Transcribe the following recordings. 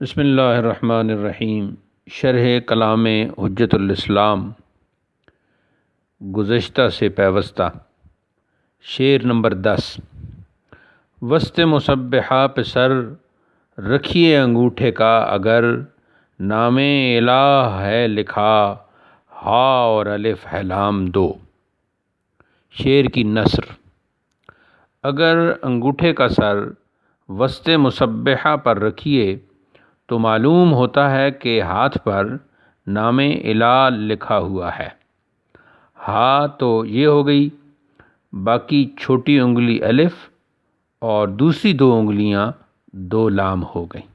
بسم اللہ الرحمن الرحیم۔ شرح کلام حجت الاسلام گزشتہ سے پیوستہ، شعر نمبر 10۔ وسط مصبحہ پہ سر رکھیے انگوٹھے کا، اگر نام الہ ہے لکھا، ہا اور الف ہے لام دو۔ شعر کی نثر: اگر انگوٹھے کا سر وسط مصبحہ پر رکھیے تو معلوم ہوتا ہے کہ ہاتھ پر نام الہ لکھا ہوا ہے۔ ہا تو یہ ہو گئی، باقی چھوٹی انگلی الف اور دوسری دو انگلیاں دو لام ہو گئیں۔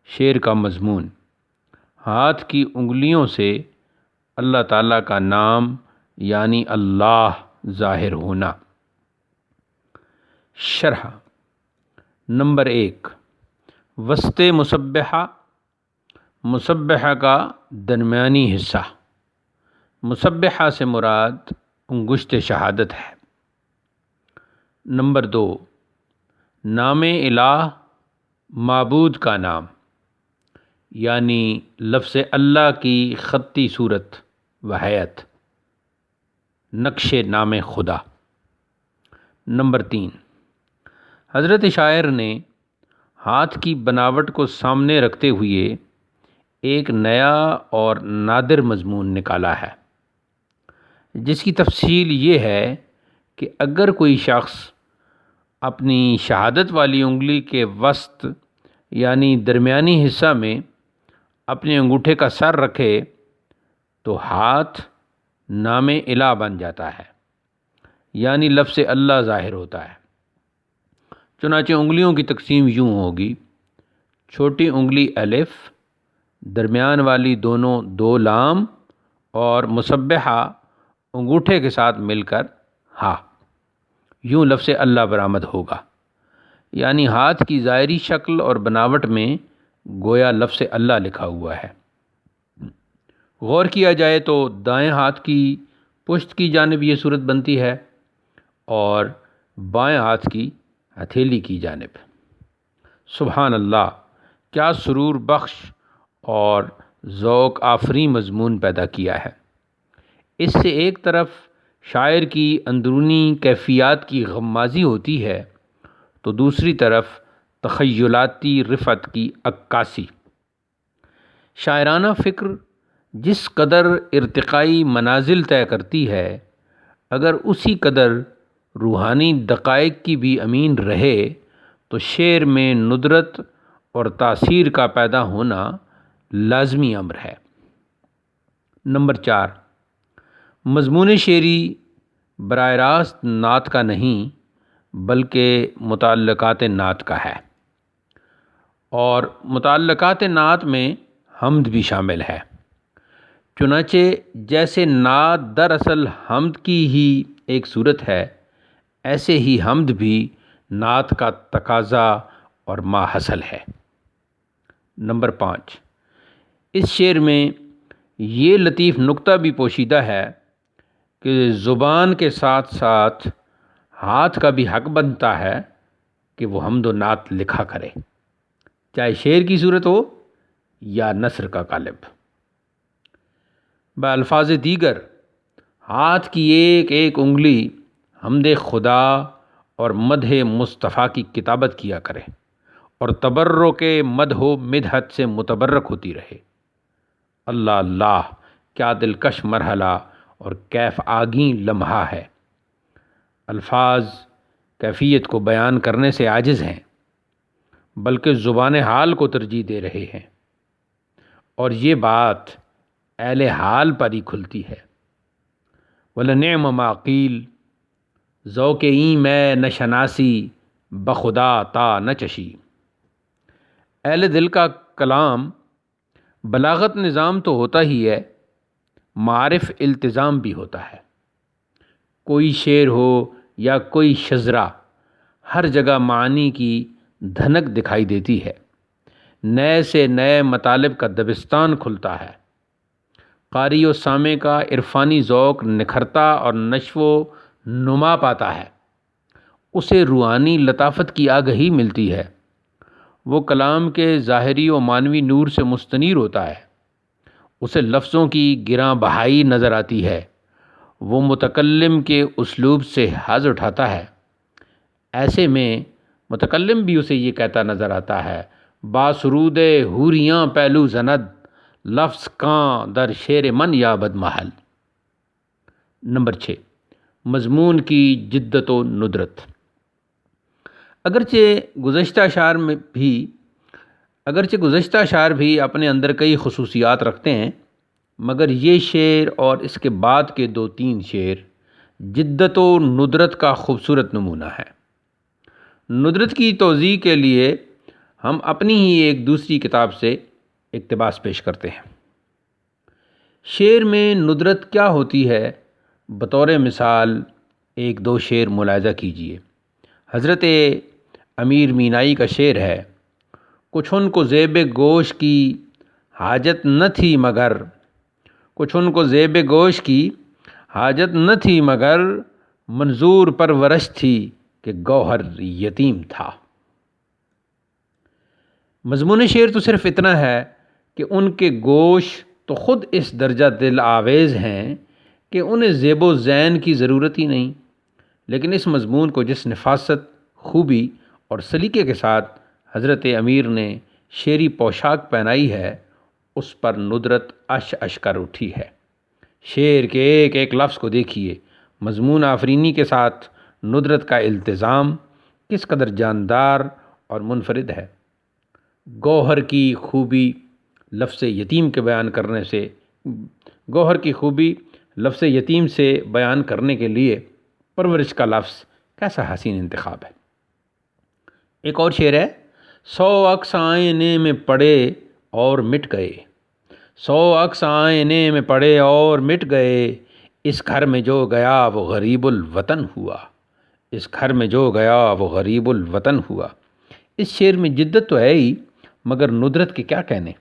شعر کا مضمون: ہاتھ کی انگلیوں سے اللہ تعالیٰ کا نام یعنی اللہ ظاہر ہونا۔ شرح: نمبر 1، وسط مصبحہ، مصبحہ کا درمیانی حصہ۔ مصبحہ سے مراد انگشت شہادت ہے۔ نمبر 2، نام الہ، معبود کا نام، یعنی لفظ اللہ کی خطی صورت و ہیئت، نقش نام خدا۔ نمبر 3، حضرت شاعر نے ہاتھ کی بناوٹ کو سامنے رکھتے ہوئے ایک نیا اور نادر مضمون نکالا ہے، جس کی تفصیل یہ ہے کہ اگر کوئی شخص اپنی شہادت والی انگلی کے وسط یعنی درمیانی حصہ میں اپنے انگوٹھے کا سر رکھے تو ہاتھ نام الہ بن جاتا ہے، یعنی لفظ اللہ ظاہر ہوتا ہے۔ چنانچہ انگلیوں کی تقسیم یوں ہوگی: چھوٹی انگلی الف، درمیان والی دونوں دو لام اور مصبحہ انگوٹھے کے ساتھ مل کر ہا۔ یوں لفظ اللہ برآمد ہوگا، یعنی ہاتھ کی ظاہری شکل اور بناوٹ میں گویا لفظ اللہ لکھا ہوا ہے۔ غور کیا جائے تو دائیں ہاتھ کی پشت کی جانب یہ صورت بنتی ہے اور بائیں ہاتھ کی ہتھیلی کی جانب۔ سبحان اللہ! کیا سرور بخش اور ذوق آفریں مضمون پیدا کیا ہے۔ اس سے ایک طرف شاعر کی اندرونی کیفیات کی غمازی ہوتی ہے تو دوسری طرف تخیلاتی رفعت کی عکاسی۔ شاعرانہ فکر جس قدر ارتقائی منازل طے کرتی ہے، اگر اسی قدر روحانی دقائق کی بھی امین رہے تو شعر میں ندرت اور تاثیر کا پیدا ہونا لازمی امر ہے۔ نمبر 4، مضمون شعری براہ راست نعت کا نہیں بلکہ متعلقات نعت کا ہے، اور متعلقات نعت میں حمد بھی شامل ہے۔ چنانچہ جیسے نعت دراصل حمد کی ہی ایک صورت ہے، ایسے ہی حمد بھی نعت کا تقاضا اور ماحصل ہے۔ نمبر 5، اس شعر میں یہ لطیف نکتہ بھی پوشیدہ ہے کہ زبان کے ساتھ ساتھ ہاتھ کا بھی حق بنتا ہے کہ وہ حمد و نعت لکھا کرے، چاہے شعر کی صورت ہو یا نثر کا قالب۔ بالفاظ دیگر، ہاتھ کی ایک ایک انگلی حمد خدا اور مدح مصطفیٰ کی کتابت کیا کرے اور تبرک مدح و مدحت سے متبرک ہوتی رہے۔ اللہ اللہ! کیا دلکش مرحلہ اور کیف آگیں لمحہ ہے۔ الفاظ کیفیت کو بیان کرنے سے عاجز ہیں، بلکہ زبان حال کو ترجیح دے رہے ہیں، اور یہ بات اہل حال پر ہی کھلتی ہے۔ وَلَنِعْمَ مَا قِیل، ذوق این میں نہ شناسی، بخدا تا نہ چشی۔ اہل دل کا کلام بلاغت نظام تو ہوتا ہی ہے، معارف التزام بھی ہوتا ہے۔ کوئی شعر ہو یا کوئی شذرا، ہر جگہ معانی کی دھنک دکھائی دیتی ہے۔ نئے سے نئے مطالب کا دبستان کھلتا ہے۔ قاری و سامع کا عرفانی ذوق نکھرتا اور نشو و نما پاتا ہے، اسے روحانی لطافت کی آگہی ملتی ہے وہ کلام کے ظاہری و معنوی نور سے مستنیر ہوتا ہے، اسے لفظوں کی گراں بہائی نظر آتی ہے، وہ متکلم کے اسلوب سے حظ اٹھاتا ہے۔ ایسے میں متکلم بھی اسے یہ کہتا نظر آتا ہے، باسرود حوریاں پہلو زند، لفظ کاں در شیر من یا بد محل۔ نمبر 6، مضمون کی جدت و ندرت۔ اگرچہ گزشتہ اشعار بھی اپنے اندر کئی خصوصیات رکھتے ہیں، مگر یہ شعر اور اس کے بعد کے 2-3 شعر جدت و ندرت کا خوبصورت نمونہ ہے۔ ندرت کی توضیح کے لیے ہم اپنی ہی ایک دوسری کتاب سے اقتباس پیش کرتے ہیں۔ شعر میں ندرت کیا ہوتی ہے، بطور مثال 1-2 شعر ملاحظہ کیجیے۔ حضرت امیر مینائی کا شعر ہے، کچھ ان کو زیب گوش کی حاجت نہ تھی مگر، کچھ ان کو زیب گوش کی حاجت نہ تھی مگر، منظور پرورش تھی کہ گوہر یتیم تھا۔ مضمون شعر تو صرف اتنا ہے کہ ان کے گوش تو خود اس درجہ دل آویز ہیں کہ انہیں زیب و زین کی ضرورت ہی نہیں، لیکن اس مضمون کو جس نفاست، خوبی اور سلیقے کے ساتھ حضرت امیر نے شعری پوشاک پہنائی ہے، اس پر ندرت اش اش کر اٹھی ہے۔ شعر کے ایک ایک لفظ کو دیکھیے، مضمون آفرینی کے ساتھ ندرت کا التزام کس قدر جاندار اور منفرد ہے۔ گوہر کی خوبی لفظ یتیم کے بیان کرنے سے بیان کرنے کے لیے پرورش کا لفظ کیسا حسین انتخاب ہے۔ ایک اور شعر ہے، 100 عکس آئینے میں پڑے اور مٹ گئے، 100 عکس آئینے میں پڑے اور مٹ گئے، اس گھر میں جو گیا وہ غریب الوطن ہوا، اس گھر میں جو گیا وہ غریب الوطن ہوا۔ اس شعر میں جدت تو ہے ہی، مگر ندرت کے کیا کہنے۔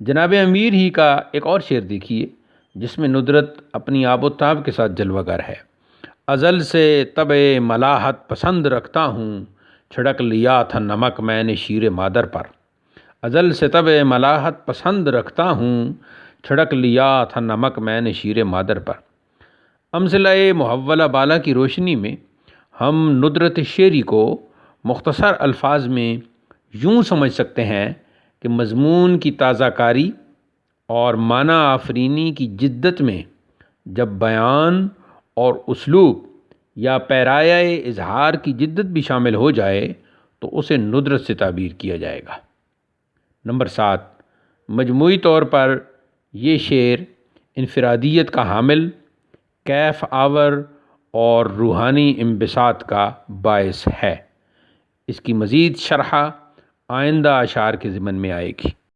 جناب امیر ہی کا ایک اور شعر دیکھیے جس میں ندرت اپنی آب و تاب کے ساتھ جلوہ گر ہے۔ ازل سے طبع ملاحت پسند رکھتا ہوں، چھڑک لیا تھا نمک میں نے شیر مادر پر، ازل سے طبع ملاحت پسند رکھتا ہوں، چھڑک لیا تھا نمک میں نے شیر مادر پر۔ امثلہ محولہ بالا کی روشنی میں ہم ندرت شعری کو مختصر الفاظ میں یوں سمجھ سکتے ہیں کہ مضمون کی تازہ کاری اور معنی آفرینی کی جدت میں جب بیان اور اسلوب یا پیرایہ اظہار کی جدت بھی شامل ہو جائے تو اسے ندرت سے تعبیر کیا جائے گا۔ نمبر 7، مجموعی طور پر یہ شعر انفرادیت کا حامل، کیف آور اور روحانی انبساط کا باعث ہے۔ اس کی مزید شرح آئندہ اشعار کے ضمن میں آئے گی۔